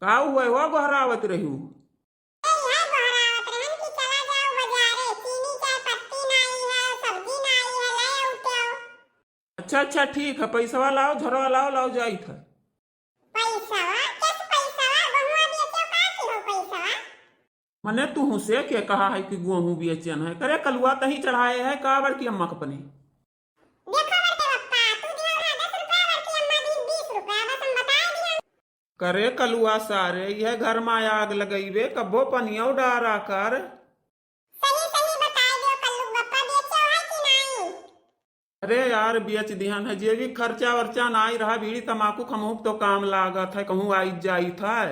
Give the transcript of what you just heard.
का हुआ हो गोहरावत रहू? अच्छा अच्छा ठीक है, पैसा लाओ, झरवा लाओ, लाओ जाई था। मने तू से के कहा है कि गेहूं बेचन है? करे कलुआ तही चढ़ाए है का बड़की अम्मा अपने? करे कलुआ सारे यह घर में आग लगेबे कब्बो पनिया डारा कर। अरे यार बेच दिहन है, जे भी खर्चा वर्चा ना आई रहा, बीड़ी तमाकू खमूक तो काम लागत है, कहूँ आई जाई था।